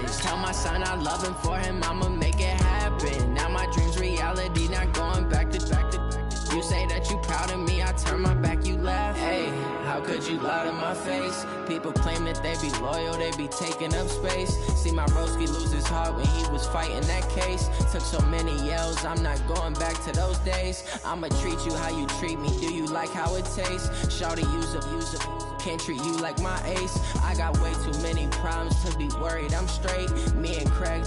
message. Tell my son I love him, for him I'ma make it happen. Now my dream's reality, not going back to. You say that you proud of me, I turn my back, you laugh. Hey, how could you lie to my face? People claim that they be loyal, they be taking up space. See my broski lose his heart when he was fighting that case. Took so many yells, I'm not going back to those days. I'ma treat you how you treat me, do you like how it tastes? Shawty, use up, can't treat you like my ace. I got way too many problems to be worried, I'm straight. Me and Craig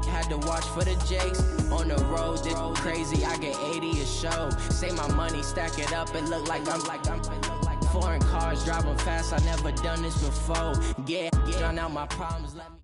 had to watch for the Jakes. On the road, this crazy, I get 80 a show. Say my money, stack it up, it look like I'm foreign cars, driving fast, I never done this before. Get out my problems, let me.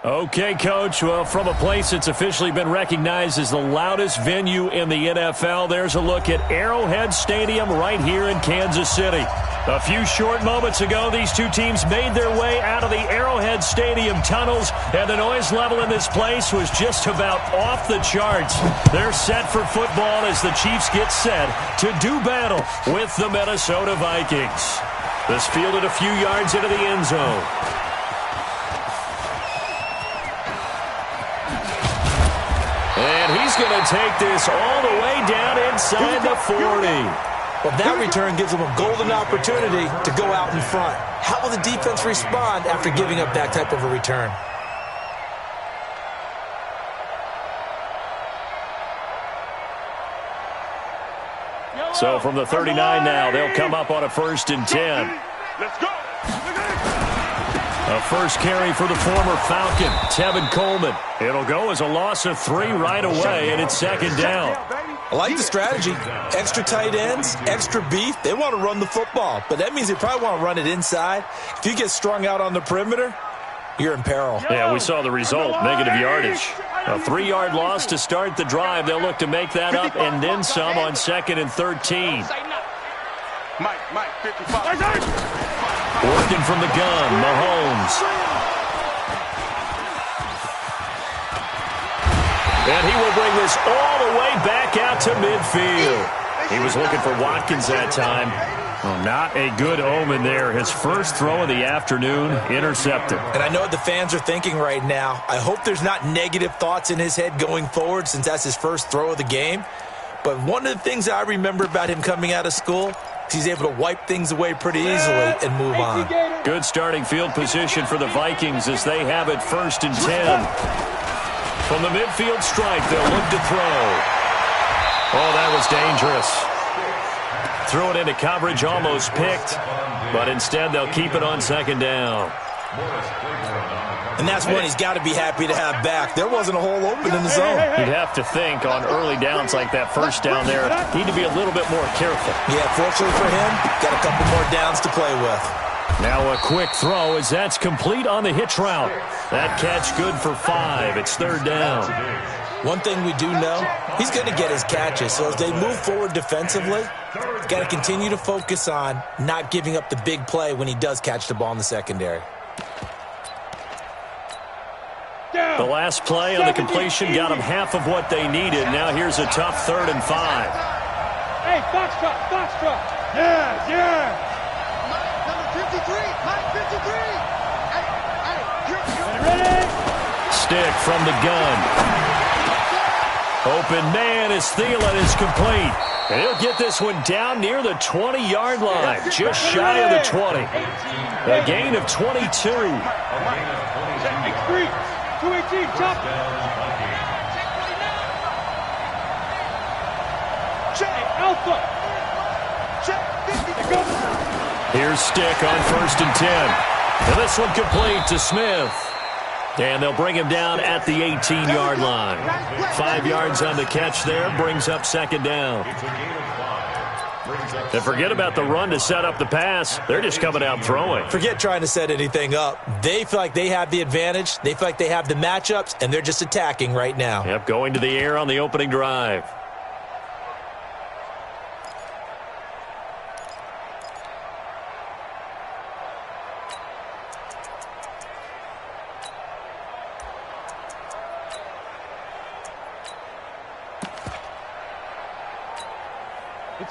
Okay, Coach. Well, from a place that's officially been recognized as the loudest venue in the NFL, there's a look at Arrowhead Stadium right here in Kansas City. A few short moments ago, these two teams made their way out of the Arrowhead Stadium tunnels, and the noise level in this place was just about off the charts. They're set for football as the Chiefs get set to do battle with the Minnesota Vikings. This fielded a few yards into the end zone. And he's going to take this all the way down inside the 40. Well, that return gives them a golden opportunity to go out in front. How will the defense respond after giving up that type of a return? So from the 39 now, they'll come up on a 1st and 10. Let's go. A first carry for the former Falcon, Tevin Coleman. It'll go as a loss of 3 right away, and it's 2nd down. I like the strategy. Extra tight ends, extra beef. They want to run the football, but that means they probably want to run it inside. If you get strung out on the perimeter, you're in peril. Yeah, we saw the result, negative yardage. A 3-yard loss to start the drive. They'll look to make that up and then some on 2nd and 13. Mike, 55. Working from the gun, Mahomes. And he will bring this all the way back out to midfield. He was looking for Watkins that time. Well, not a good omen there. His first throw of the afternoon, intercepted. And I know what the fans are thinking right now. I hope there's not negative thoughts in his head going forward since that's his first throw of the game. But one of the things I remember about him coming out of school, he's able to wipe things away pretty easily and move on. Good starting field position for the Vikings as they have it 1st and 10. From the midfield stripe, they'll look to throw. Oh, that was dangerous. Threw it into coverage, almost picked, but instead they'll keep it on 2nd down. And that's one he's got to be happy to have back. There wasn't a hole open in the zone. You'd have to think on early downs like that first down there, need to be a little bit more careful. Yeah, fortunately for him, got a couple more downs to play with. Now a quick throw as that's complete on the hitch route. That catch good for 5. It's 3rd down. One thing we do know, he's going to get his catches. So as they move forward defensively, he's got to continue to focus on not giving up the big play when he does catch the ball in the secondary. The last play on the completion got them half of what they needed. Now here's a tough 3rd and 5. Hey, Foxtrot. Yeah. Mike, number 53. Hey, ready? Stick from the gun. Open man as Thielen is complete. And he'll get this one down near the 20-yard line, just shy of the 20. A gain of 22. X3, 218, chop. Alpha. Here's Stick on 1st and 10. And this one complete to Smith. And they'll bring him down at the 18-yard line. 5 yards on the catch there, brings up 2nd down. And forget about the run to set up the pass. They're just coming out throwing. Forget trying to set anything up. They feel like they have the advantage. They feel like they have the matchups, and they're just attacking right now. Yep, going to the air on the opening drive.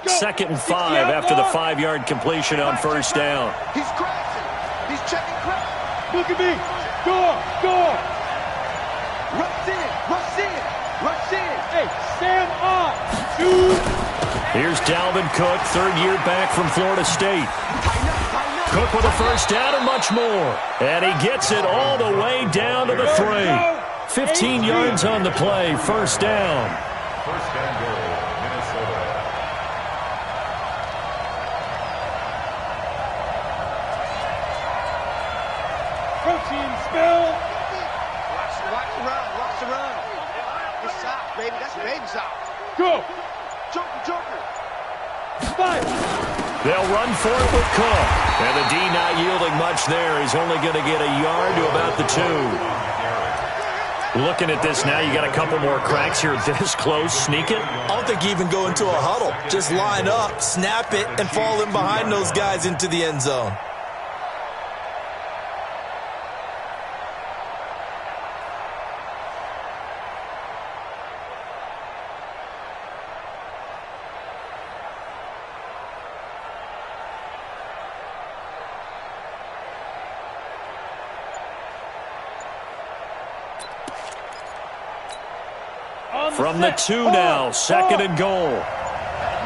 Second and 5 after the 5-yard completion on 1st down. He's crashing. He's checking crash. Look at me. Score. Score. Rush in. Rush in. Rush in. Hey, stand up. Shoot. Here's Dalvin Cook, third year back from Florida State. Cook with a first down and much more. And he gets it all the way down to the 3. 15 yards on the play, first down. First and goal, Minnesota. Protein spill. Watch the run. Watch the run. Good shot, baby. That's a baby shot. Go. Joker. Fight. They'll run for it with Cook. And the D not yielding much there. He's only going to get a yard to about the 2. Looking at this now, you got a couple more cracks here this close. Sneak it. I don't think you even go into a huddle. Just line up, snap it, and fall in behind those guys into the end zone. From the 2 now, second and goal. Me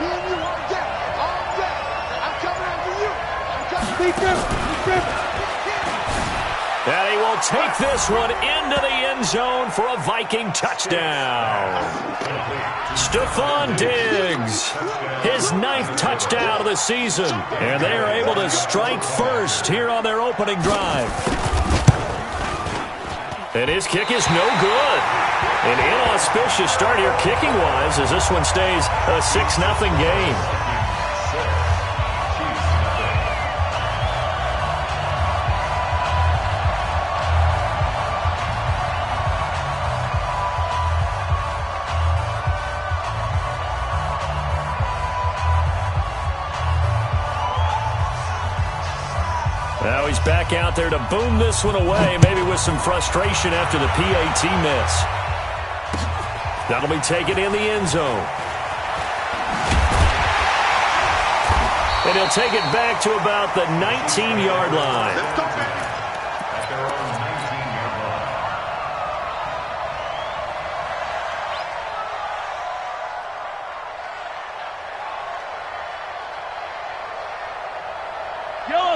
and you on deck. On deck. I'm coming after you. I'm coming. Be careful. Be careful. And he will take this one into the end zone for a Viking touchdown. Stephon Diggs, his 9th touchdown of the season. And they are able to strike first here on their opening drive. And his kick is no good. An inauspicious start here kicking-wise as this one stays a 6-0 game. Now he's back out there to boom this one away, maybe with some frustration after the PAT miss. That'll be taken in the end zone. And he'll take it back to about the 19-yard line. At their own 19-yard line.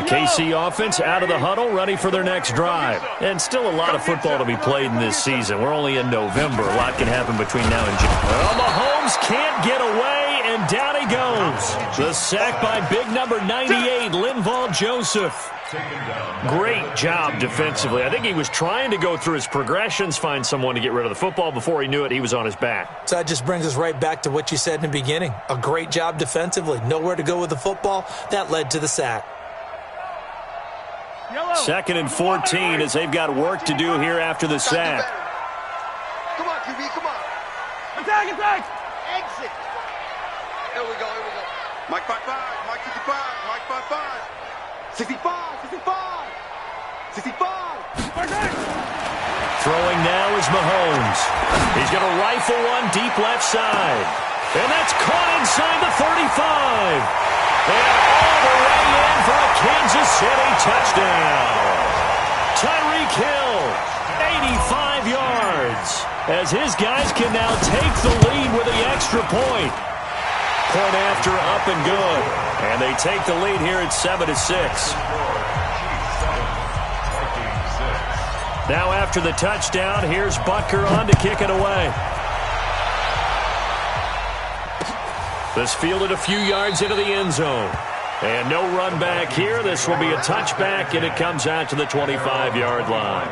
The KC offense out of the huddle, ready for their next drive. And still a lot of football to be played in this season. We're only in November. A lot can happen between now and June. Well, Mahomes can't get away, and down he goes. The sack by big number 98, Linval Joseph. Great job defensively. I think he was trying to go through his progressions, find someone to get rid of the football. Before he knew it, he was on his back. So that just brings us right back to what you said in the beginning. A great job defensively. Nowhere to go with the football. That led to the sack. Second and 14 as they've got work to do here after the sack. Come on, QB, come on. Attack, attack. Exit. Here we go. Mike 5-5, Mike 55, Mike 5-5. 65. Throwing now is Mahomes. He's going to rifle one deep left side. And that's caught inside the 35. And all the way in for a Kansas City touchdown. Tyreek Hill, 85 yards. As his guys can now take the lead with the extra point. Point after up and good. And they take the lead here at 7-6. Now after the touchdown, here's Butker on to kick it away. This fielded a few yards into the end zone. And no run back here. This will be a touchback, and it comes out to the 25-yard line.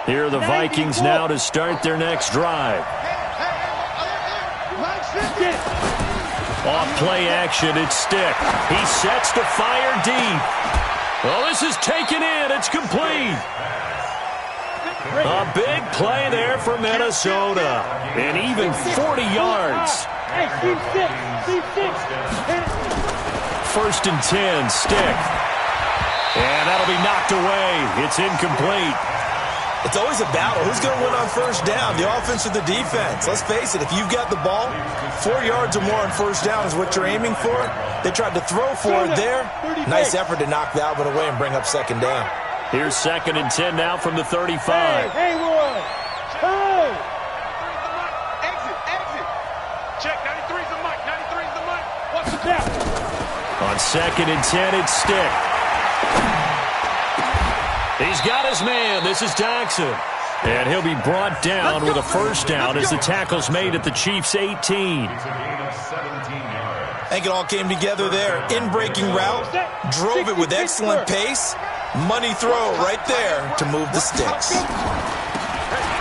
Here are the Vikings now to start their next drive. Off play action, it's Stick. He sets to fire deep. Well, this is taken in. It's complete. A big play there for Minnesota. And even 40 yards. Hey, C6. First and 10, Stick. And that'll be knocked away. It's incomplete. It's always a battle. Who's going to win on first down, the offense or the defense? Let's face it, if you've got the ball, 4 yards or more on first down is what you're aiming for. They tried to throw for it there. Nice effort to knock that one away and bring up second down. Here's 2nd and 10 now from the 35. Hey, Roy. Hey. Exit. Check, 93's the mic. 93's the mic. What's the tap? On 2nd and 10, it's Stick. He's got his man. This is Jackson. And he'll be brought down with a first down as the tackle's made at the Chiefs' 18. It's a gain of 17 yards. I think it all came together there. In-breaking route, drove it with excellent pace. Money throw right there to move the sticks.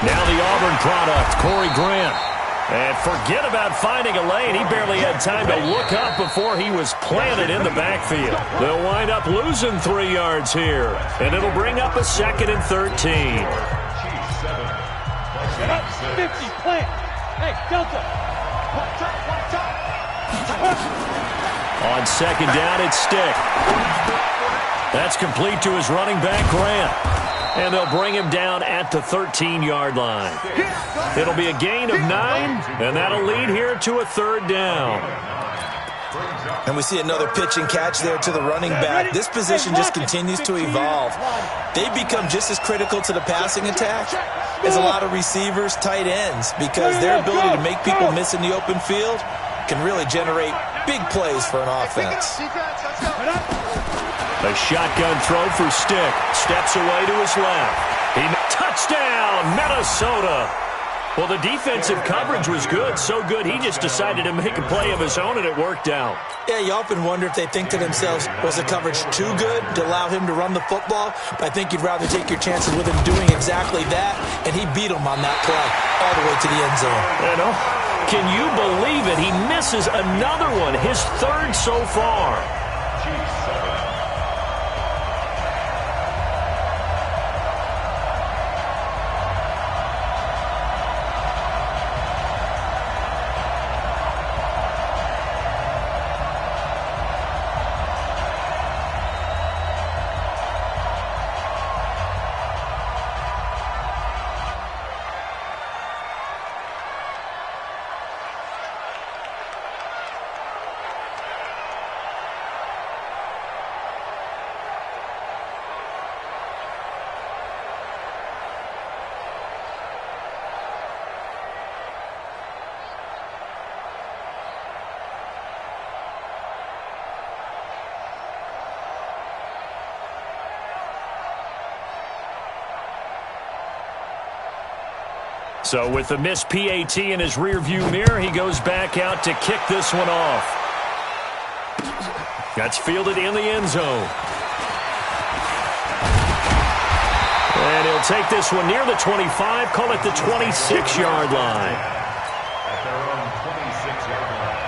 Now the Auburn product, Corey Grant. And forget about finding a lane. He barely had time to look up before he was planted in the backfield. They'll wind up losing 3 yards here. And it'll bring up a 2nd and 13. Chiefs 7. Get up, 50, plant. Hey, Delta. On 2nd down, it's Stick. That's complete to his running back, Grant. And they'll bring him down at the 13-yard line. It'll be a gain of 9, and that'll lead here to a 3rd down. And we see another pitch and catch there to the running back. This position just continues to evolve. They become just as critical to the passing attack as a lot of receivers, tight ends, because their ability to make people miss in the open field can really generate big plays for an offense. A shotgun throw for Stick. Steps away to his left. Touchdown, Minnesota. Well, the defensive coverage was good, so good he just decided to make a play of his own, and it worked out. Yeah, you often wonder if they think to themselves, was the coverage too good to allow him to run the football? But I think you'd rather take your chances with him doing exactly that, and he beat him on that play all the way to the end zone. You know, can you believe it? He misses another one, his 3rd so far. Chiefs 7. So with the missed PAT in his rearview mirror, he goes back out to kick this one off. That's fielded in the end zone. And he'll take this one near the 25, call it the 26-yard line. At their own 26-yard line.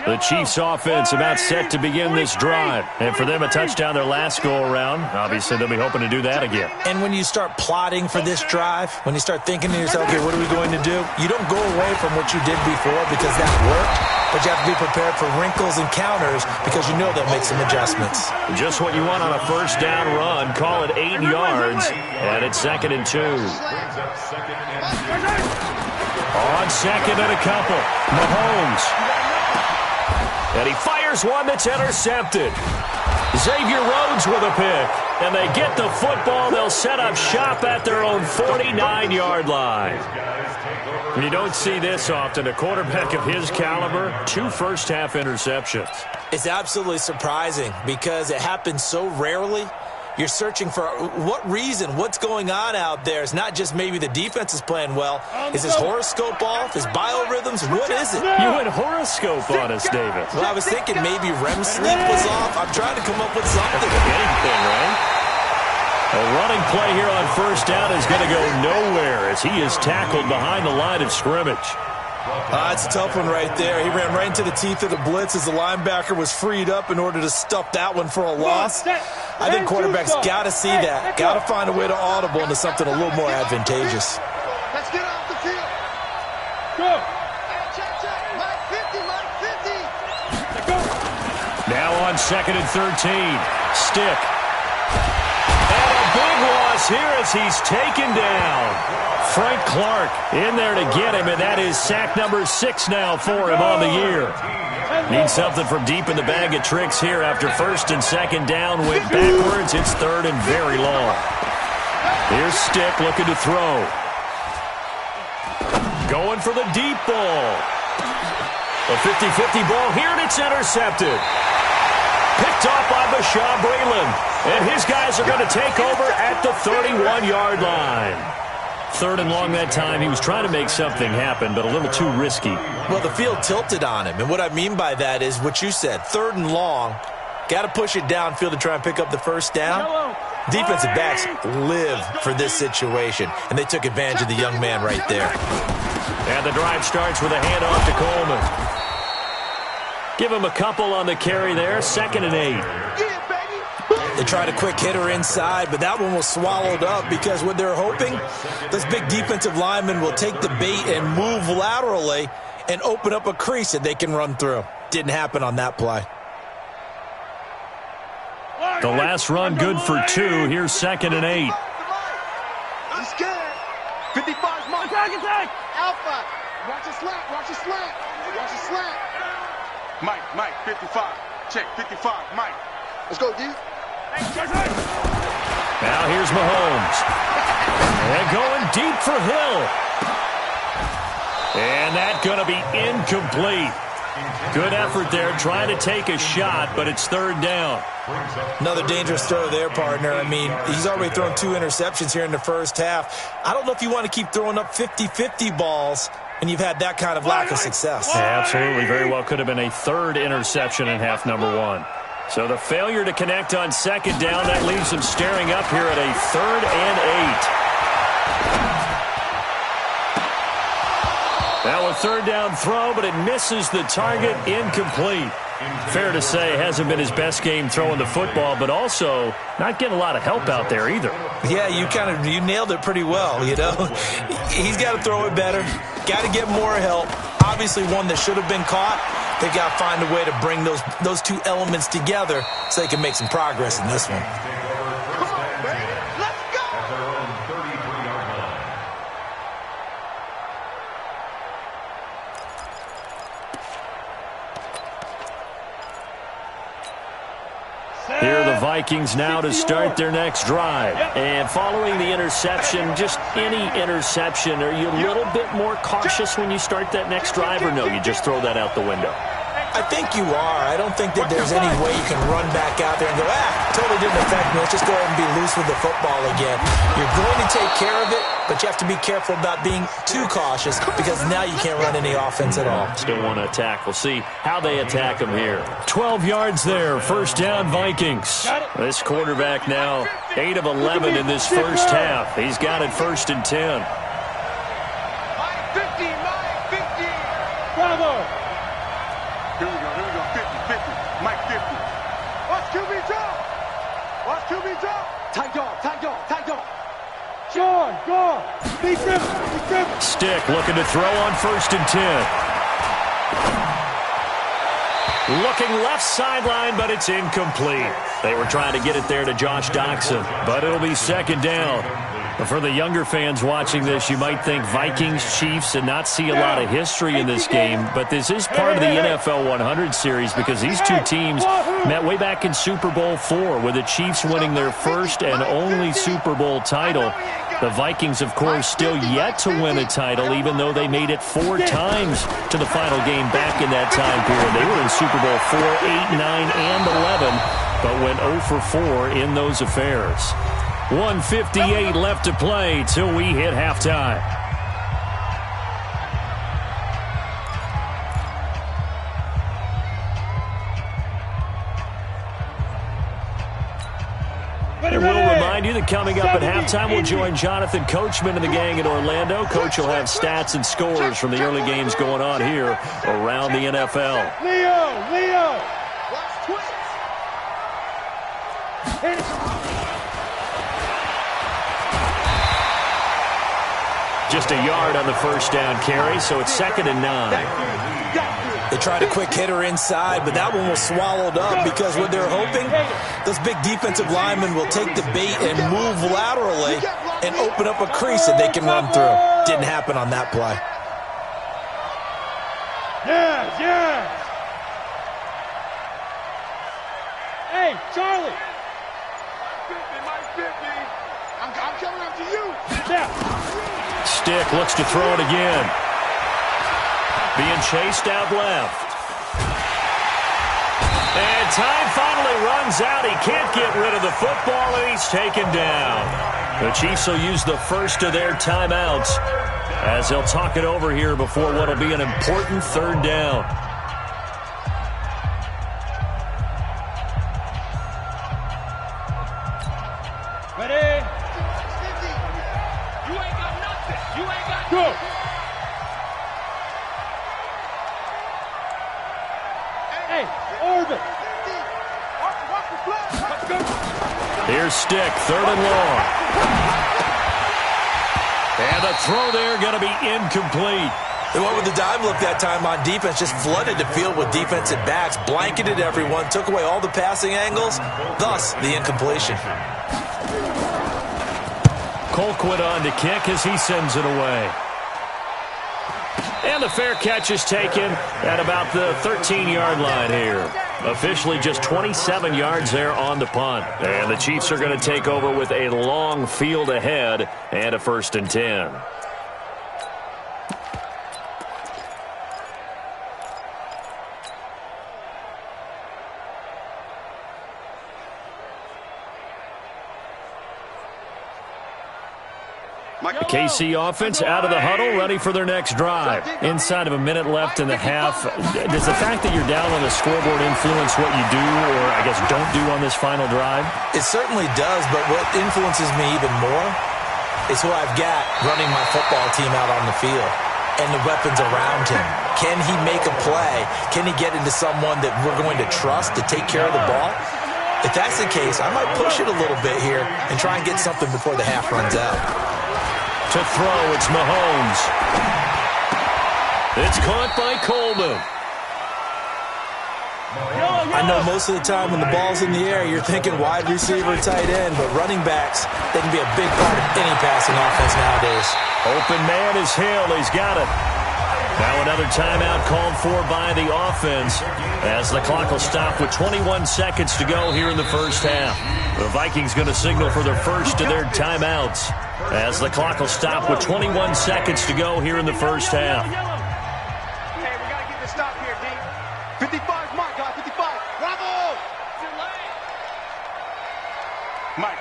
The Chiefs offense about set to begin this drive. And for them, a touchdown their last go-around. Obviously, they'll be hoping to do that again. And when you start plotting for this drive, when you start thinking to yourself, okay, what are we going to do? You don't go away from what you did before because that worked, but you have to be prepared for wrinkles and counters because you know they'll make some adjustments. Just what you want on a first down run. Call it 8 yards, and it's 2nd and 2. Brings up 2nd and 2. On 2nd and a couple, Mahomes. And he fires one that's intercepted. Xavier Rhodes with a pick. And they get the football. They'll set up shop at their own 49-yard line. You don't see this often. A quarterback of his caliber, 2 first-half interceptions. It's absolutely surprising because it happens so rarely. You're searching for what reason, what's going on out there. It's not just maybe the defense is playing well. Is his horoscope off? His biorhythms? What is it? You went horoscope on us, David. Well, I was thinking maybe REM sleep was off. I'm trying to come up with something. Anything, right? A running play here on first down is going to go nowhere as he is tackled behind the line of scrimmage. It's a tough one right there. He ran right into the teeth of the blitz as the linebacker was freed up in order to stuff that one for a loss. I think quarterbacks got to see that. Got to find a way to audible into something a little more advantageous. Let's get off the field. on 2nd and 13. Stick. And a big loss here as he's taken down. Frank Clark in there to get him, and that is sack number 6 now for him on the year. Needs something from deep in the bag of tricks here after 1st and 2nd down. Went backwards. It's 3rd and very long. Here's Stick looking to throw. Going for the deep ball. A 50-50 ball here, and it's intercepted. Picked off by Bashaw Breeland. And his guys are going to take over at the 31-yard line. 3rd and long that time. He was trying to make something happen, but a little too risky. Well, the field tilted on him. And what I mean by that is what you said. 3rd and long. Got to push it downfield to try and pick up the first down. Defensive backs live for this situation, and they took advantage of the young man right there. And the drive starts with a handoff to Coleman. Give him a couple on the carry there. 2nd and 8. They tried a quick hitter inside, but that one was swallowed up because what they're hoping, those big defensive linemen will take the bait and move laterally and open up a crease that they can run through. Didn't happen on that play. The last run good for 2. Here's 2nd and 8. He's scared. 55's Mike. Attack. Alpha. Watch a slant. Watch a slant. Watch a slant. Mike, 55. Check, 55, Mike. Let's go, D. Now here's Mahomes. And going deep for Hill. And that's going to be incomplete. Good effort there, trying to take a shot, but it's 3rd down. Another dangerous throw there, partner. I mean, he's already thrown 2 interceptions here in the first half. I don't know if you want to keep throwing up 50-50 balls, and you've had that kind of lack of success. Yeah, absolutely. Very well could have been a 3rd interception in half number 1. So the failure to connect on 2nd down, that leaves him staring up here at a 3rd and 8. Now a 3rd down throw, but it misses the target, incomplete. Fair to say, hasn't been his best game throwing the football, but also not getting a lot of help out there either. Yeah, you nailed it pretty well, you know. He's got to throw it better, got to get more help. Obviously one that should have been caught. They got to find a way to bring those 2 elements together so they can make some progress in this one. Come on, baby. Let's go. Here are the Vikings now to start their next drive. And following the interception, just any interception, are you a little bit more cautious when you start that next drive, or no, you just throw that out the window? I think you are. I don't think that there's any way you can run back out there and go, totally didn't affect me. Let's just go ahead and be loose with the football again. You're going to take care of it, but you have to be careful about being too cautious because now you can't run any offense at all. Still want to attack. We'll see how they attack him here. 12 yards there. 1st down, Vikings. This quarterback now 8 of 11 in this first half. He's got it 1st and 10. Mike 50, Mike 50. Bravo. Here we go, 50, Mike 50. Watch QB jump. Watch QB jump. Tight dog. Go. Be simple. Stick looking to throw on 1st and 10. Looking left sideline, but it's incomplete. They were trying to get it there to Josh Doxson, but it'll be 2nd down. For the younger fans watching this, you might think Vikings, Chiefs, and not see a lot of history in this game, but this is part of the NFL 100 series because these 2 teams met way back in Super Bowl IV with the Chiefs winning their first and only Super Bowl title. The Vikings, of course, still yet to win a title, even though they made it 4 times to the final game back in that time period. They were in Super Bowl 4, 8, 9, and 11, but went 0 for 4 in those affairs. 1:58 left to play till we hit halftime. And we'll remind you that coming up at halftime, we'll join Jonathan Coachman and the gang in Orlando. Coach will have stats and scores from the early games going on here around the NFL. Leo. Watch twist. Just a yard on the 1st down carry, so it's 2nd and 9. They tried a quick hitter inside, but that one was swallowed up because what they're hoping, those big defensive linemen will take the bait and move laterally and open up a crease that they can run through. Didn't happen on that play. Yes, yes. Hey, Charlie. 50, Mike, 50. I'm coming up to you. Yeah. Stick looks to throw it again. Being chased out left. And time finally runs out. He can't get rid of the football, and he's taken down. The Chiefs will use the first of their timeouts as they'll talk it over here before what will be an important third down. Ready? You ain't got nothing. You ain't got nothing. Hey, orbit. Let's go. Here's Stick, third and long. And the throw there going to be incomplete. They went with the dime look that time on defense, just flooded the field with defensive backs, blanketed everyone, took away all the passing angles, thus the incompletion. Colquitt on to kick as he sends it away. And the fair catch is taken at about the 13-yard line here. Officially just 27 yards there on the punt. And the Chiefs are going to take over with a long field ahead and a 1st and 10. The KC offense out of the huddle, ready for their next drive. Inside of a minute left in the half, does the fact that you're down on the scoreboard influence what you do, or I guess don't do on this final drive? It certainly does, but what influences me even more is who I've got running my football team out on the field and the weapons around him. Can he make a play? Can he get into someone that we're going to trust to take care of the ball? If that's the case, I might push it a little bit here and try and get something before the half runs out. To throw, it's Mahomes. It's caught by Coleman. I know most of the time when the ball's in the air, you're thinking wide receiver, tight end, but running backs, they can be a big part of any passing offense nowadays. Open man is Hill. He's got it. Now another timeout called for by the offense as the clock will stop with 21 seconds to go here in the first half. The Vikings going to signal for their first of their timeouts as the clock will stop with 21 seconds to go here in the first half. Hey, we got to get this stop here, D. 55's Mike, guy, 55. Bravo!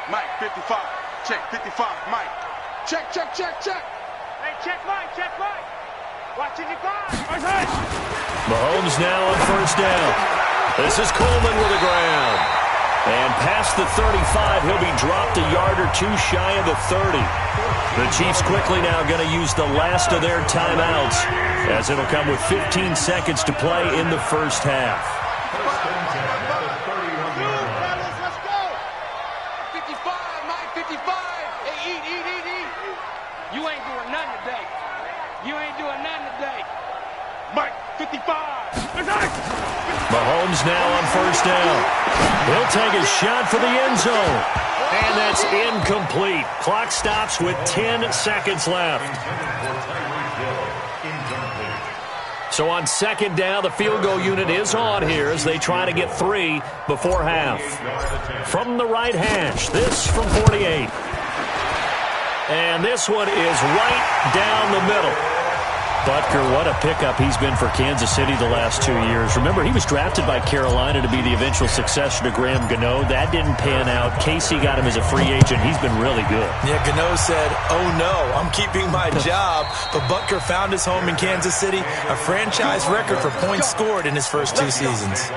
Mike, 55. Check, 55, Mike. Check. Hey, check Mike. Watch it, you five. Mahomes now on first down. This is Coleman with the ground. And past the 35, he'll be dropped a yard or two shy of the 30. The Chiefs quickly now going to use the last of their timeouts as it'll come with 15 seconds to play in the first half. Let's go! 55, Mike, 55. Hey, eat. You ain't doing nothing today. Mike, 55. Mahomes now on first down. He'll take a shot for the end zone. And that's incomplete. Clock stops with 10 seconds left. So on second down, the field goal unit is on here as they try to get 3 before half. From the right hash, this from 48. And this one is right down the middle. Butker, what a pickup he's been for Kansas City the last 2 years. Remember, he was drafted by Carolina to be the eventual successor to Graham Gano. That didn't pan out. KC got him as a free agent. He's been really good. Yeah, Gano said, oh no, I'm keeping my job. But Butker found his home in Kansas City, a franchise record for points scored in his first 2 seasons.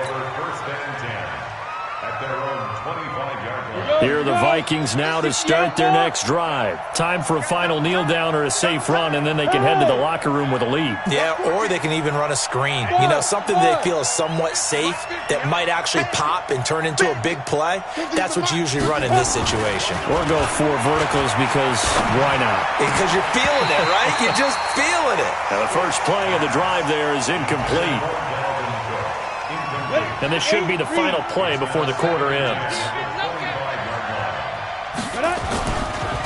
Here are the Vikings now to start their next drive. Time for a final kneel down or a safe run, and then they can head to the locker room with a lead. Yeah, or they can even run a screen. You know, something they feel is somewhat safe that might actually pop and turn into a big play. That's what you usually run in this situation. Or go 4 verticals because why not? Because you're feeling it, right? You're just feeling it. And the first play of the drive there is incomplete. And this should be the final play before the quarter ends.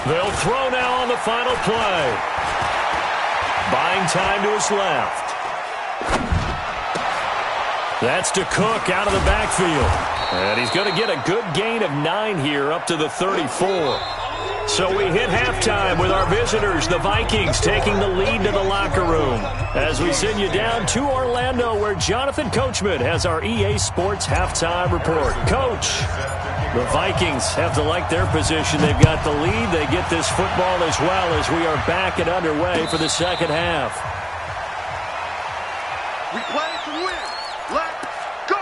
They'll throw now on the final play. Buying time to his left. That's to Cook out of the backfield. And he's going to get a good gain of 9 here up to the 34. So we hit halftime with our visitors, the Vikings, taking the lead to the locker room. As we send you down to Orlando, where Jonathan Coachman has our EA Sports halftime report. Coach, the Vikings have to like their position. They've got the lead. They get this football as well as we are back and underway for the second half. We play to win. Let's go.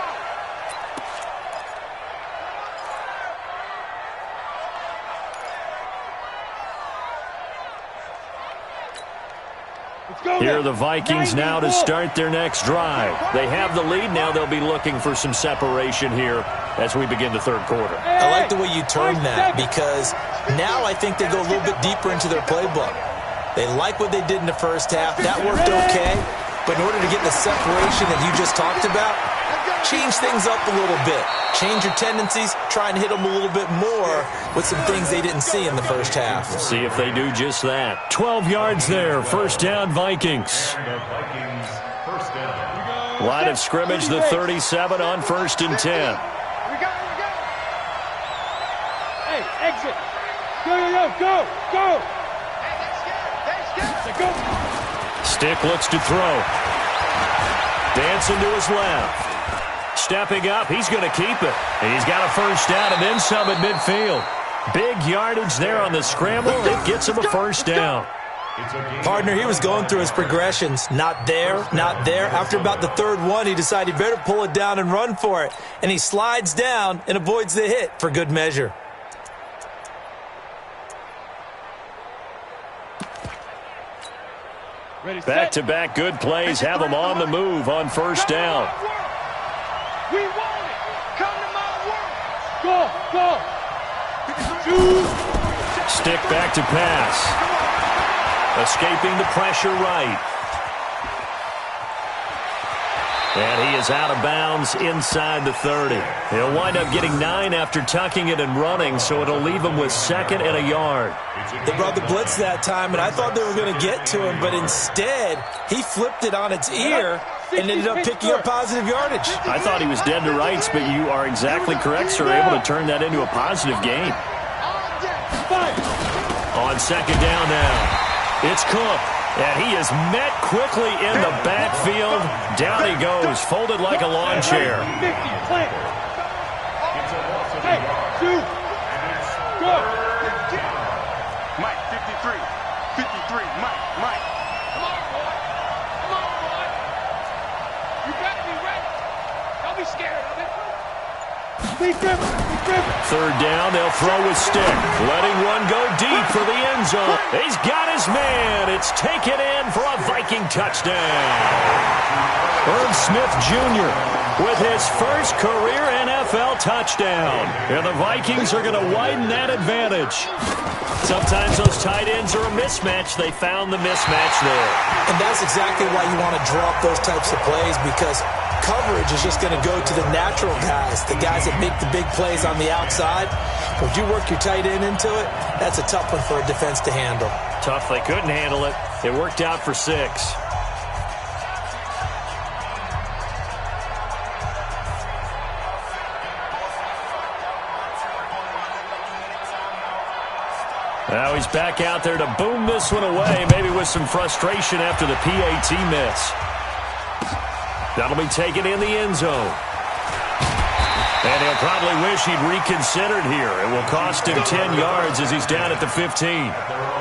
Here are the Vikings now to start their next drive. They have the lead. Now they'll be looking for some separation here as we begin the third quarter. I like the way you term that, because now I think they go a little bit deeper into their playbook. They like what they did in the first half. That worked okay. But in order to get the separation that you just talked about, change things up a little bit. Change your tendencies. Try and hit them a little bit more with some things they didn't see in the first half. See if they do just that. 12 yards there. First down, Vikings. Line of scrimmage, the 37 on 1st and 10. Hey, exit. Go. Go. Stick looks to throw. Dancing to his left. Stepping up, he's going to keep it. And he's got a first down and then some at midfield. Big yardage there on the scramble. It gets him a first down. Partner, he was going through his progressions. Not there, not there. After about the third one, he decided he better pull it down and run for it. And he slides down and avoids the hit for good measure. Back-to-back good plays have them on the move on first down. We want it. Come to my work. Go. Stick back to pass. Escaping the pressure right. And he is out of bounds inside the 30. He'll wind up getting 9 after tucking it and running, so it'll leave him with 2nd and a yard. They brought the blitz that time, and I thought they were going to get to him, but instead, he flipped it on its ear and ended up picking up positive yardage. I thought he was dead to rights, but you are exactly correct, sir. Able to turn that into a positive gain. On 2nd down now, it's Cook. And he is met quickly in the backfield. Down he goes, folded like a lawn chair. Hey, shoot. Go. Mike, 53. 53, Mike. Come on, boy. You better be ready. Don't be scared of it. Be driven. 3rd down, they'll throw with Stick. Letting one go deep for the end zone. He's got his man. It's taken in for a Viking touchdown. Herb Smith Jr. with his first career NFL touchdown. And the Vikings are going to widen that advantage. Sometimes those tight ends are a mismatch. They found the mismatch there. And that's exactly why you want to draw up those types of plays, because coverage is just going to go to the natural guys, the guys that make the big plays on the outside. If you work your tight end into it, that's a tough one for a defense to handle. Tough. They couldn't handle it. It worked out for 6. Now he's back out there to boom this one away, maybe with some frustration after the PAT miss. That'll be taken in the end zone. And he'll probably wish he'd reconsidered here. It will cost him 10 yards as he's down at the 15.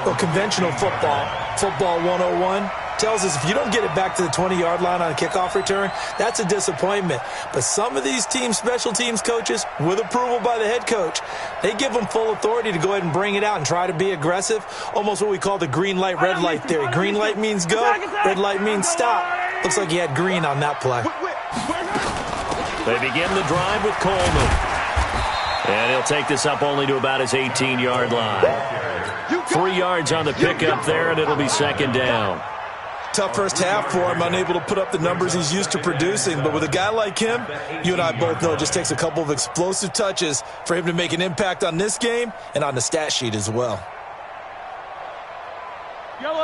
Well, conventional football 101, tells us if you don't get it back to the 20-yard line on a kickoff return, that's a disappointment. But some of these special teams coaches, with approval by the head coach, they give them full authority to go ahead and bring it out and try to be aggressive, almost what we call the green light, red light theory. Green light means go, red light means stop. Looks like he had green on that play. They begin the drive with Coleman. And he'll take this up only to about his 18-yard line. 3 yards on the pickup there, and it'll be 2nd down. tough first half for him, unable to put up the numbers he's used to producing. But with a guy like him, you and I both know it just takes a couple of explosive touches for him to make an impact on this game and on the stat sheet as well.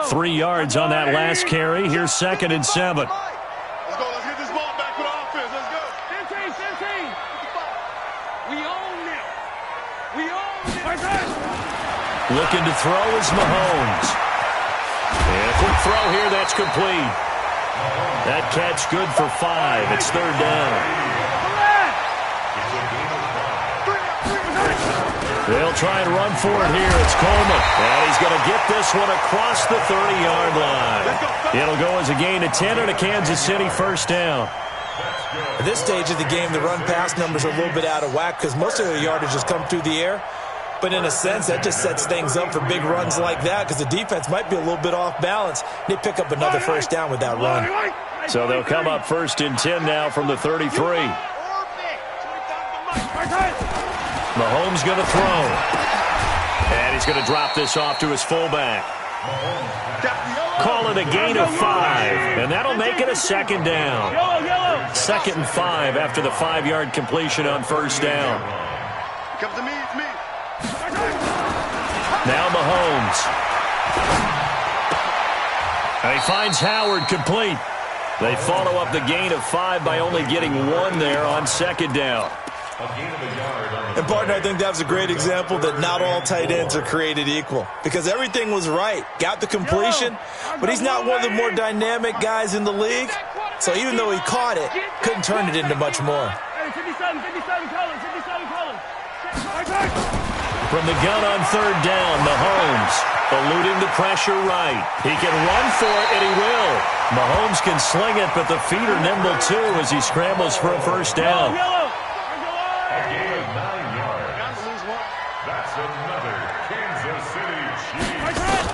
3 yards on that last carry. Here's 2nd and 7. Let's go. Let's get this ball back with offense. Let's go. 15. We own it. We own it. Looking to throw is Mahomes. And a quick throw here, that's complete. That catch good for 5. It's 3rd down. They'll try and run for it here. It's Coleman. And he's going to get this one across the 30-yard line. It'll go as a gain of 10 and a Kansas City first down. At this stage of the game, the run-pass numbers are a little bit out of whack because most of the yardage has come through the air. But in a sense, that just sets things up for big runs like that because the defense might be a little bit off balance. They pick up another first down with that run. So they'll come up 1st and 10 now from the 33. Mahomes going to throw. And he's going to drop this off to his fullback. Call it a gain of 5. And that'll make it a 2nd down. 2nd and 5 after the 5-yard completion on first down. Comes to me. It's me. Now Mahomes. And he finds Howard complete. They follow up the gain of 5 by only getting 1 there on 2nd down. And, partner, I think that was a great example that not all tight ends are created equal because everything was right. Got the completion, but he's not one of the more dynamic guys in the league. So even though he caught it, couldn't turn it into much more. From the gun on 3rd down, Mahomes eluding the pressure right. He can run for it, and he will. Mahomes can sling it, but the feet are nimble, too, as he scrambles for a first down. A gain of 9 yards. That's another Kansas City Chiefs.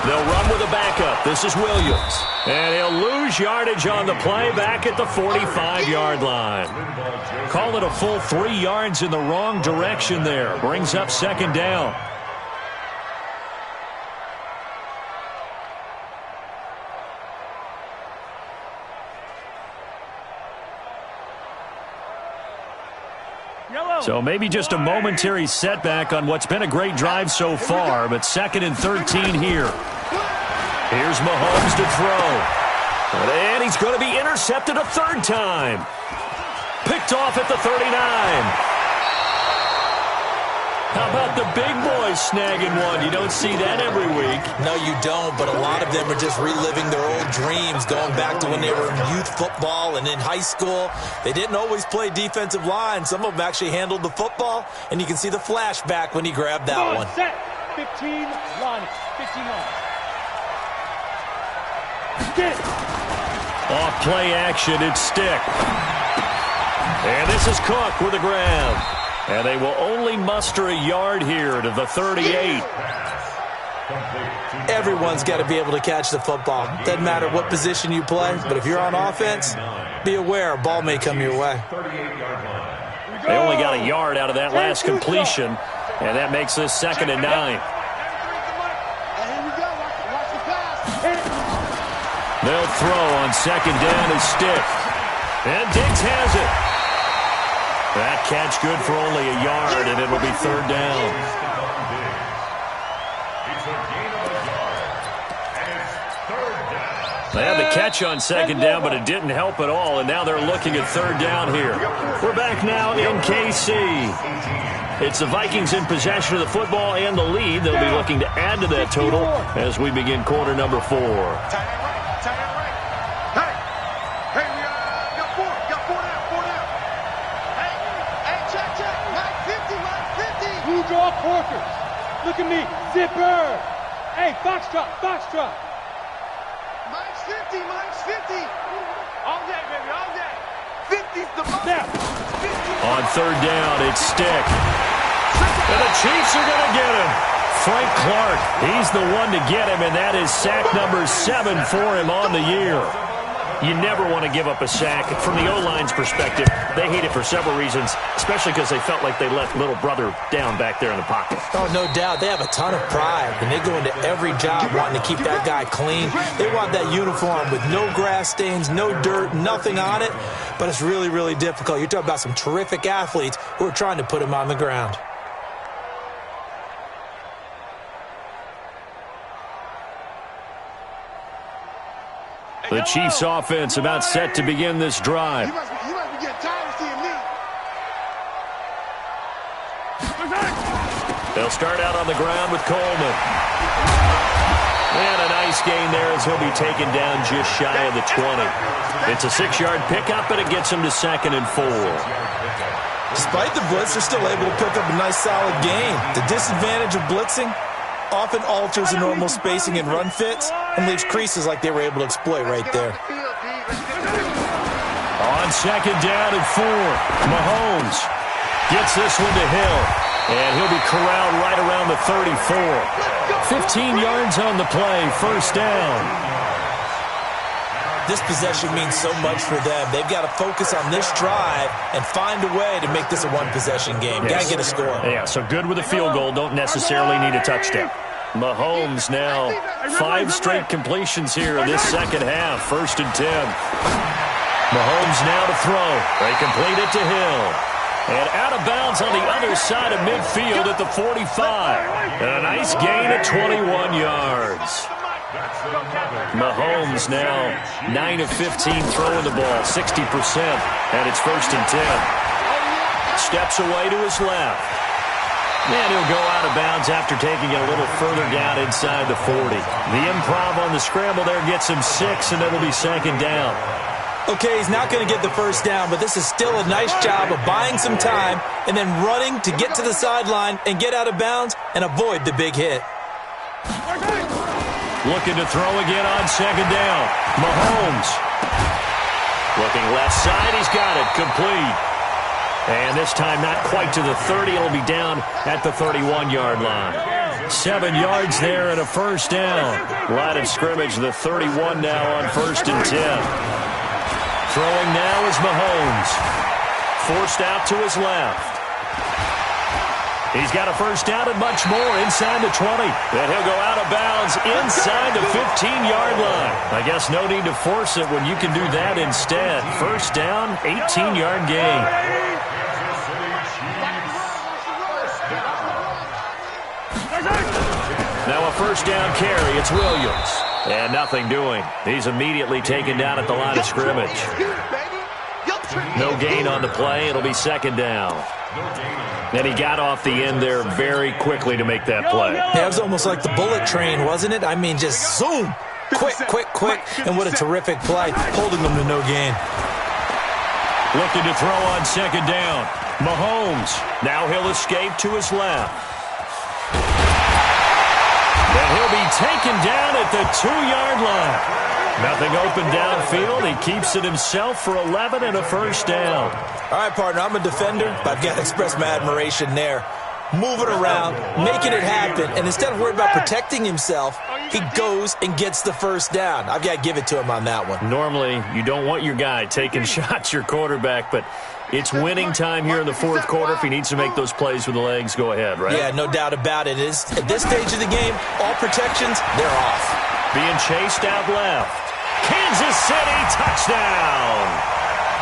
They'll run with a backup. This is Williams. And he'll lose yardage on the play back at the 45-yard line. Call it a full 3 yards in the wrong direction there. Brings up 2nd down. So maybe just a momentary setback on what's been a great drive so far, but 2nd and 13 here. Here's Mahomes to throw. And he's going to be intercepted a 3rd time. Picked off at the 39. How about the big boys snagging one? You don't see that every week. No, you don't, but a lot of them are just reliving their old dreams, going back to when they were in youth football and in high school. They didn't always play defensive line. Some of them actually handled the football, and you can see the flashback when he grabbed that one. Set. 15 line. 15 line. Stick. Off play action, it's Stick. And this is Cook with a grab. And they will only muster a yard here to the 38. Everyone's got to be able to catch the football. Doesn't matter what position you play, but if you're on offense, be aware a ball may come your way. They only got a yard out of that last completion, and that makes this 2nd and 9. They'll throw on 2nd down as Stick. And Diggs has it. That catch good for only a yard, and it'll be 3rd down. They had the catch on 2nd down, but it didn't help at all, and now they're looking at 3rd down here. We're back now in KC. It's the Vikings in possession of the football and the lead. They'll be looking to add to that total as we begin quarter number 4. Draw Porkers. Look at me. Zipper. Hey, Foxtrot. Mine's 50. All day, baby. All day. 50's the most. On 3rd down, it's Stick. And the Chiefs are going to get him. Frank Clark, he's the one to get him, and that is sack number 7 for him on the year. You never want to give up a sack. From the O-line's perspective, they hate it for several reasons, especially because they felt like they let little brother down back there in the pocket. Oh, no doubt. They have a ton of pride, and they go into every job wanting to keep that guy clean. They want that uniform with no grass stains, no dirt, nothing on it, but it's really, really difficult. You're talking about some terrific athletes who are trying to put him on the ground. The Chiefs offense about set to begin this drive. You must be getting tired of seeing me. They'll start out on the ground with Coleman. And a nice gain there as he'll be taken down just shy of the 20. It's a 6-yard pickup, and it gets him to 2nd and 4. Despite the blitz, they're still able to pick up a nice solid gain. The disadvantage of blitzing often alters the normal spacing and run fits and leaves creases like they were able to exploit right there. On 2nd down and 4, Mahomes gets this one to Hill, and he'll be corralled right around the 34. 15 yards on the play, 1st down. This possession means so much for them. They've got to focus on this drive and find a way to make this a one-possession game. Got to get a score. Yeah, so good with a field goal. Don't necessarily need a touchdown. Mahomes now 5 straight completions here in this second half. 1st and 10. Mahomes now to throw. They complete it to Hill. And out of bounds on the other side of midfield at the 45. And a nice gain of 21 yards. Mahomes now 9 of 15 throwing the ball, 60%. And it's 1st and 10. Steps away to his left. And he'll go out of bounds after taking it a little further down inside the 40. The improv on the scramble there gets him 6, and it'll be 2nd down. Okay, he's not going to get the 1st down, but this is still a nice job of buying some time and then running to get to the sideline and get out of bounds and avoid the big hit. Looking to throw again on 2nd down. Mahomes. Looking left side, he's got it, complete. And this time not quite to the 30. It'll be down at the 31-yard line. 7 yards there and a 1st down. Line of scrimmage, the 31 now on 1st and 10. Throwing now is Mahomes. Forced out to his left. He's got a 1st down and much more inside the 20. Then he'll go out of bounds inside the 15-yard line. I guess no need to force it when you can do that instead. 1st down, 18-yard gain. Now a 1st down carry. It's Williams. And nothing doing. He's immediately taken down at the line of scrimmage. No gain on the play. It'll be 2nd down. And he got off the end there very quickly to make that play. Yeah, it was almost like the bullet train, wasn't it? I mean, just zoom. Quick, quick, quick. And what a terrific play, holding them to no gain. Looking to throw on 2nd down. Mahomes. Now he'll escape to his left. And he'll be taken down at the 2-yard line. Nothing open downfield. He keeps it himself for 11 and a 1st down. All right, partner, I'm a defender, but I've got to express my admiration there. Moving around, making it happen, and instead of worrying about protecting himself, he goes and gets the 1st down. I've got to give it to him on that one. Normally, you don't want your guy taking shots, your quarterback, but it's winning time here in the 4th quarter. If he needs to make those plays with the legs, go ahead, right? Yeah, no doubt about it. At this stage of the game, all protections, they're off. Being chased out left. Kansas City touchdown.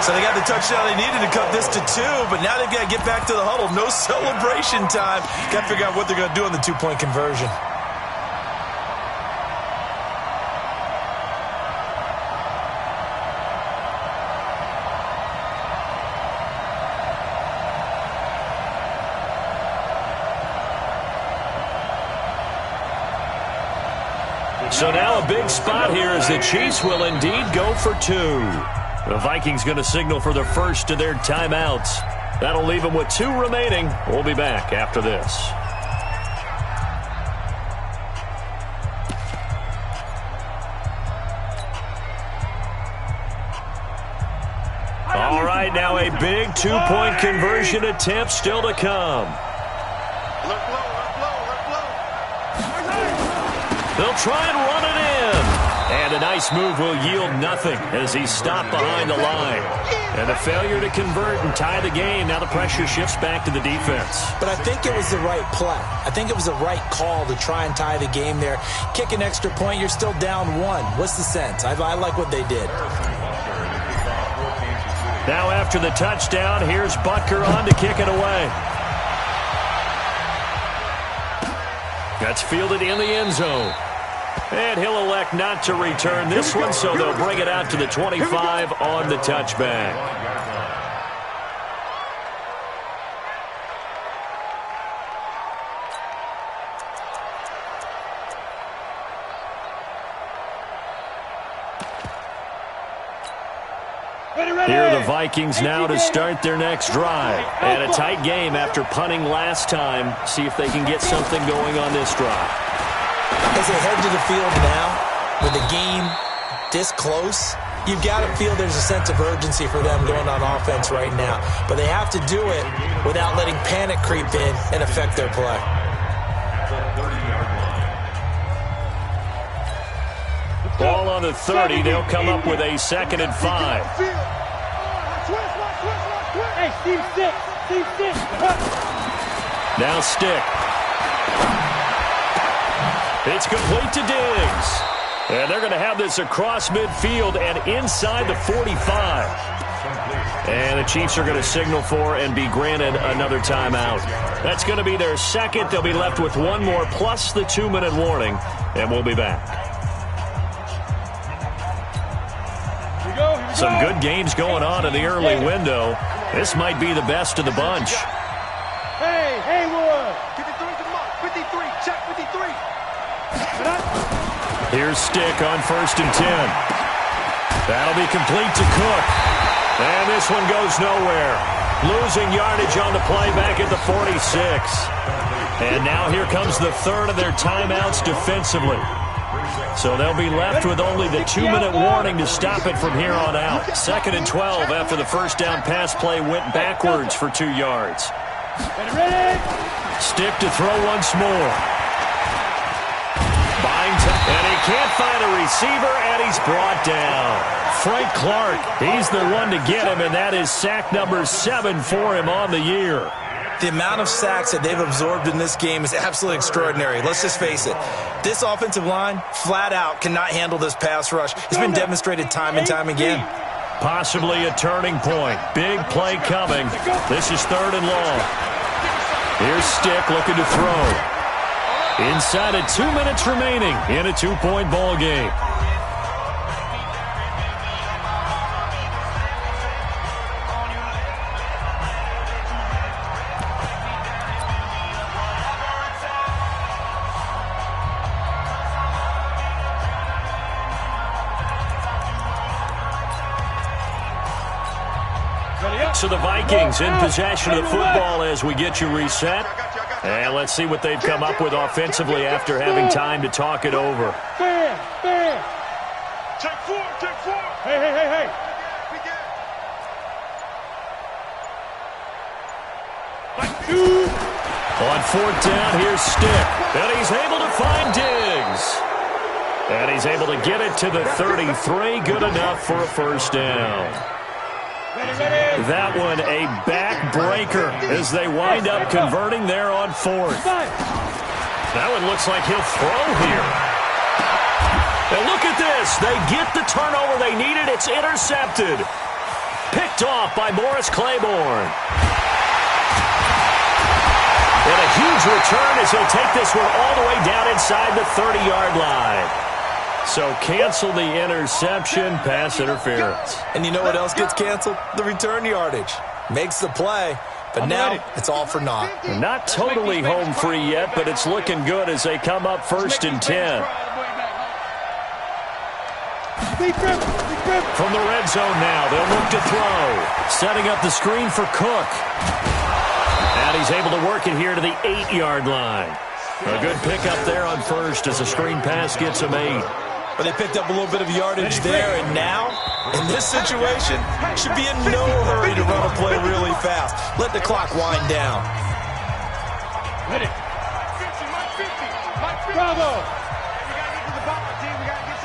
So they got the touchdown they needed to cut this to 2, but now they've got to get back to the huddle. No celebration time. Got to figure out what they're going to do on the 2-point conversion. So now a big spot here as the Chiefs will indeed go for 2. The Vikings going to signal for the first of their timeouts. That'll leave them with 2 remaining. We'll be back after this. All right, now a big 2-point conversion attempt still to come. They'll try and run it in. And a nice move will yield nothing as he's stopped behind the line. And a failure to convert and tie the game. Now the pressure shifts back to the defense. But I think it was the right play. I think it was the right call to try and tie the game there. Kick an extra point, you're still down 1. What's the sense? I like what they did. Now after the touchdown, here's Butker on to kick it away. That's fielded in the end zone. And he'll elect not to return this one, so they'll bring it out to the 25 on the touchback. Here are the Vikings now to start their next drive. And a tight game after punting last time. See if they can get something going on this drive. As they head to the field now, with the game this close, you've got to feel there's a sense of urgency for them going on offense right now. But they have to do it without letting panic creep in and affect their play. Ball on the 30. They'll come up with a 2nd and 5. Hey, Steve, sit. Now Stick. It's complete to Diggs. And they're going to have this across midfield and inside the 45. And the Chiefs are going to signal for and be granted another timeout. That's going to be their 2nd. They'll be left with 1 more plus the 2-minute warning. And we'll be back. Some good games going on in the early window. This might be the best of the bunch. Hey, Haywood. 53, check 53. Here's Stick on 1st and 10. That'll be complete to Cook. And this one goes nowhere. Losing yardage on the play back at the 46. And now here comes the 3rd of their timeouts defensively. So they'll be left with only the 2-minute warning to stop it from here on out. 2nd and 12 after the first down pass play went backwards for 2 yards. Stick to throw once more. And he can't find a receiver, and he's brought down. Frank Clark, he's the one to get him, and that is sack number 7 for him on the year. The amount of sacks that they've absorbed in this game is absolutely extraordinary. Let's just face it. This offensive line, flat out, cannot handle this pass rush. It's been demonstrated time and time again. Possibly a turning point. Big play coming. This is 3rd and long. Here's Stick looking to throw. Inside of 2 minutes remaining in a 2-point ball game. So the Vikings in possession of the football as we get you reset. And let's see what they've come up with offensively after having time to talk it over. Check 4. Hey. On 4th down, here's Stick. And he's able to find Diggs. And he's able to get it to the 33. Good enough for a 1st down. That one a backbreaker as they wind up converting there on 4th. That one looks like he'll throw here. And look at this. They get the turnover they needed. It's intercepted. Picked off by Morris Claiborne. And a huge return as he'll take this one all the way down inside the 30-yard line. So cancel the interception, pass interference. And you know what else gets canceled? The return yardage. Makes the play, but now it's all for naught. Not totally home free yet, but it's looking good as they come up 1st and 10. From the red zone now, they'll look to throw. Setting up the screen for Cook. And he's able to work it here to the 8-yard line. A good pickup there on 1st as the screen pass gets him 8. But they picked up a little bit of yardage there, and now, in this situation, should be in no hurry to run a play really fast. Let the clock wind down. Bravo!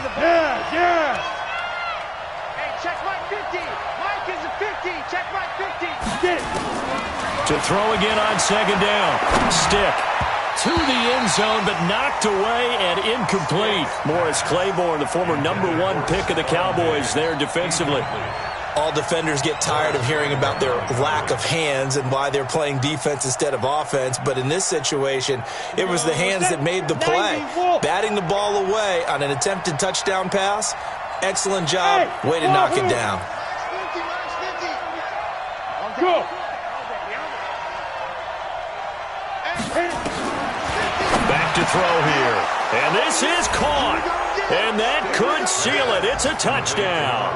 Yeah. Hey, check Mike 50. Mike is a 50. Check Mike 50. To throw again on second down. Stick to the end zone, but knocked away and incomplete. Morris Claiborne, the former #1 pick of the Cowboys there defensively. All defenders get tired of hearing about their lack of hands and why they're playing defense instead of offense. But in this situation, it was the hands that made the play. Batting the ball away on an attempted touchdown pass. Excellent job. Way to knock it down. Go. Back to throw here. And this is caught. And that could seal it. It's a touchdown.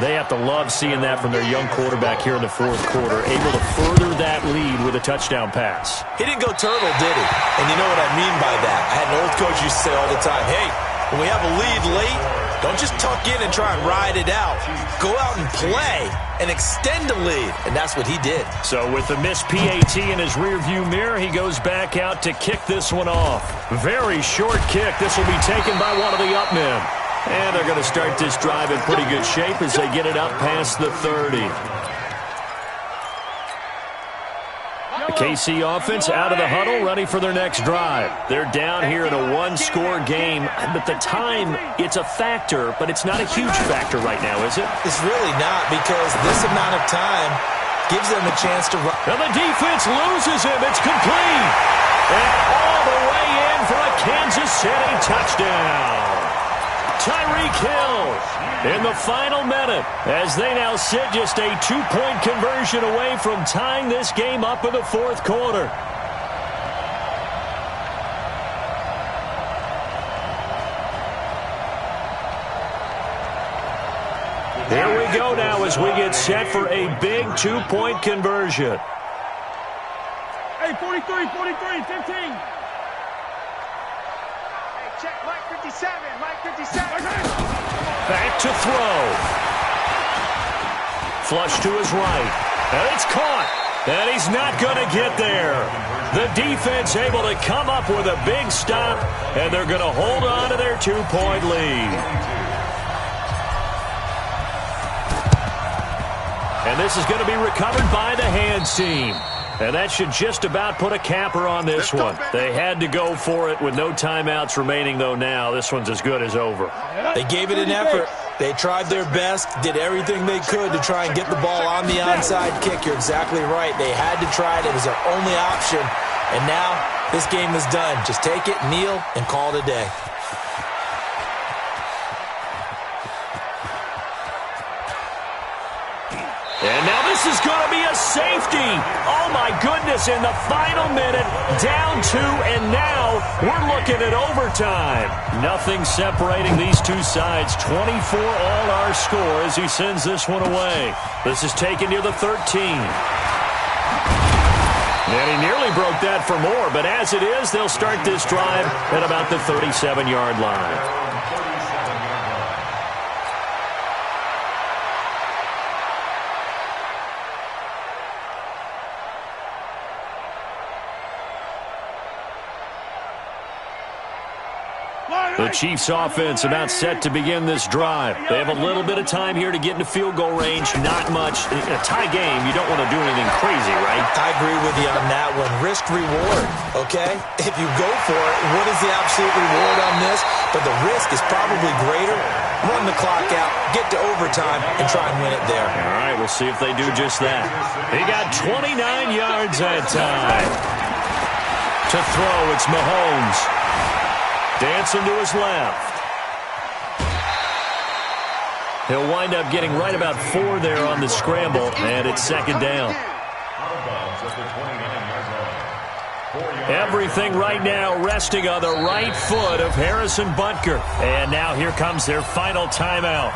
They have to love seeing that from their young quarterback here in the fourth quarter, able to further that lead with a touchdown pass. He didn't go turtle, did he? And you know what I mean by that. I had an old coach used to say all the time, hey, when we have a lead late, don't just tuck in and try and ride it out. Go out and play and extend the lead. And that's what he did. So with the missed PAT in his rearview mirror, he goes back out to kick this one off. Very short kick. This will be taken by one of the up men. And they're going to start this drive in pretty good shape as they get it up past the 30. The KC offense out of the huddle, ready for their next drive. They're down here in a one-score game, but the time, it's a factor, but it's not a huge factor right now, is it? It's really not, because this amount of time gives them a chance to run. And the defense loses him. It's complete. And all the way in for a Kansas City touchdown. Tyreek Hill in the final minute as they now sit just a 2-point conversion away from tying this game up in the fourth quarter. Here we go now as we get set for a big 2-point conversion. Hey, 43, 15. Check Mike 57, Mike 57. Back to throw. Flush to his right. And it's caught. And he's not going to get there. The defense able to come up with a big stop, and they're going to hold on to their 2-point lead. And this is going to be recovered by the hands team. And that should just about put a capper on this one. They had to go for it with no timeouts remaining, though now. This one's as good as over. They gave it an effort. They tried their best, did everything they could to try and get the ball on the onside kick. You're exactly right. They had to try it. It was their only option. And now this game is done. Just take it, kneel, and call it a day. And now this is going to be a safety. Oh, my goodness, in the final minute, down 2, and now we're looking at overtime. Nothing separating these two sides. 24 all our score as he sends this one away. This is taken near the 13. And he nearly broke that for more, but as it is, they'll start this drive at about the 37-yard line. The Chiefs offense about set to begin this drive. They have a little bit of time here to get into field goal range. Not much. In a tie game, you don't want to do anything crazy, right? I agree with you on that one. Risk reward, okay? If you go for it, what is the absolute reward on this? But the risk is probably greater. Run the clock out, get to overtime, and try and win it there. All right, we'll see if they do just that. He got 29 yards that time. To throw, it's Mahomes. Dancing to his left. He'll wind up getting right about 4 there on the scramble, and it's second down. Everything right now resting on the right foot of Harrison Butker. And now here comes their final timeout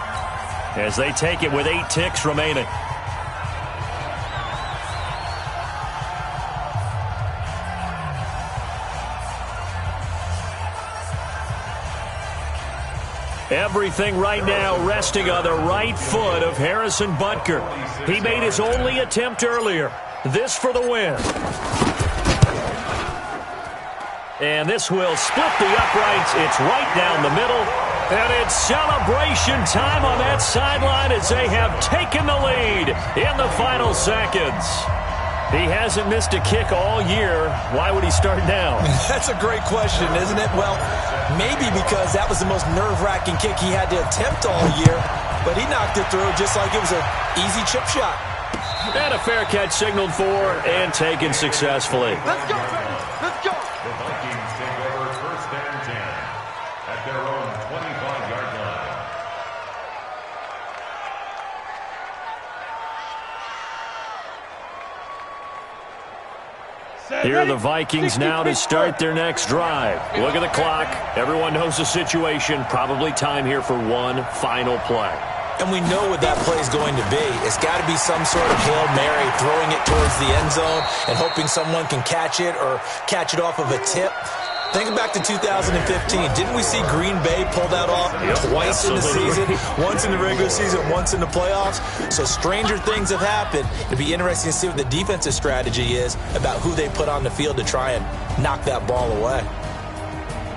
as they take it with 8 ticks remaining. Everything right now resting on the right foot of Harrison Butker. He made his only attempt earlier. This for the win. And this will split the uprights. It's right down the middle. And it's celebration time on that sideline as they have taken the lead in the final seconds. He hasn't missed a kick all year. Why would he start now? That's a great question, isn't it? Well, maybe because that was the most nerve-wracking kick he had to attempt all year. But he knocked it through just like it was an easy chip shot. And a fair catch signaled for and taken successfully. Let's go, baby. Let's go. The Vikings take over first and 10 at their own 25-yard line. Here are the Vikings now to start their next drive. Look at the clock. Everyone knows the situation. Probably time here for one final play. And we know what that play is going to be. It's got to be some sort of Hail Mary, throwing it towards the end zone and hoping someone can catch it or catch it off of a tip. Think back to 2015. Didn't we see Green Bay pull that off twice in the season? Once in the regular season, once in the playoffs. So stranger things have happened. It'd be interesting to see what the defensive strategy is about who they put on the field to try and knock that ball away.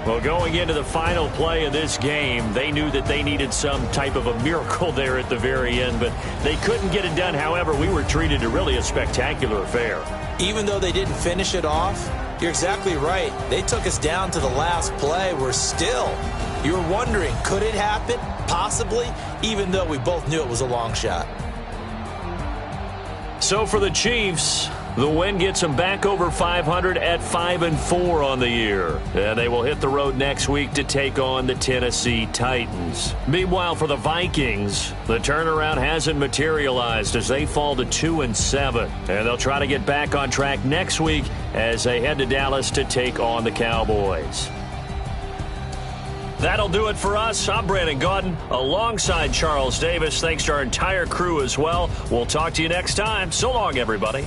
Well, going into the final play of this game, they knew that they needed some type of a miracle there at the very end, but they couldn't get it done. However, we were treated to really a spectacular affair. Even though they didn't finish it off, you're exactly right. They took us down to the last play. We're still, you were wondering, could it happen? Possibly, even though we both knew it was a long shot. So for the Chiefs, the win gets them back over 500 at 5-4 on the year. And they will hit the road next week to take on the Tennessee Titans. Meanwhile, for the Vikings, the turnaround hasn't materialized as they fall to 2-7. And they'll try to get back on track next week as they head to Dallas to take on the Cowboys. That'll do it for us. I'm Brandon Gaudin alongside Charles Davis. Thanks to our entire crew as well. We'll talk to you next time. So long, everybody.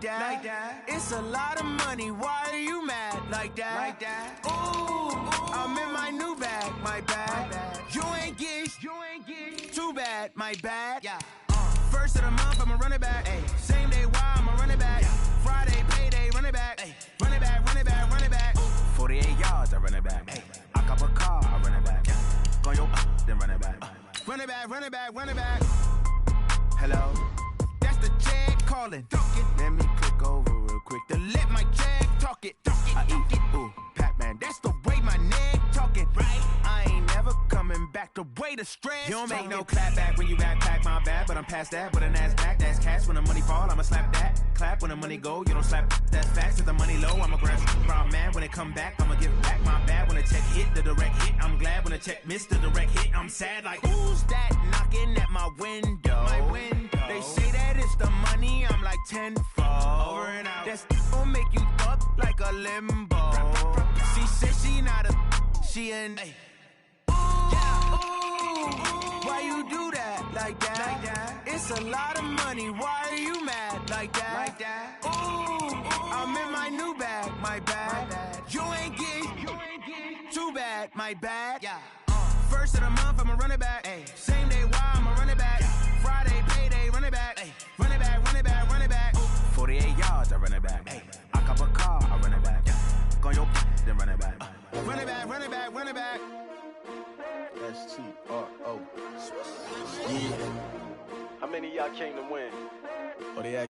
like that. It's a lot of money, why are you mad like that? Ooh, I'm in my new bag, my bad. You ain't get, too bad, my bad. First of the month, I'ma run it back. Same day, why I'ma run it back. Friday, payday, run it back. Run it back, run it back, run it back. 48 yards, I run it back. I cop a car, I run it back. Go your then run it back. Run it back, run it back, run it back. Hello, that's the check calling. Let me click over real quick to let my check talk it. I eat it, ooh, Pac-Man, that's the way my neck talking. Right, I ain't never coming back the way the stress. You don't make no clap back when you backpack, my bad, but I'm past that. With a NASDAQ, that's cash. When the money fall, I'ma slap that. Clap when the money go, you don't slap. That's facts. If the money low, I'ma grab brown man. When it come back, I'ma give back my bad. When the check hit, the direct hit, I'm glad. When the check missed, the direct hit, I'm sad. Like, who's that knocking at my window? They say that it's the money, I'm like tenfold. Over and out. That's gon' make you up like a limbo. She said she not a, she an. Why you do that like that? It's a lot of money, why are you mad like that? Ooh, I'm in my new bag, my bad. You ain't get, too bad, my bad. First of the month, I'ma run it back. Same day, why I'ma run it back. Friday, payday, run it back. Run it back, run it back, run it back. 48 yards, I run it back. I cop a car, I run it back. Go your then run it back. Run it back, run it back, run it back. SkYxo. Yeah. How many of y'all came to win? Oh, they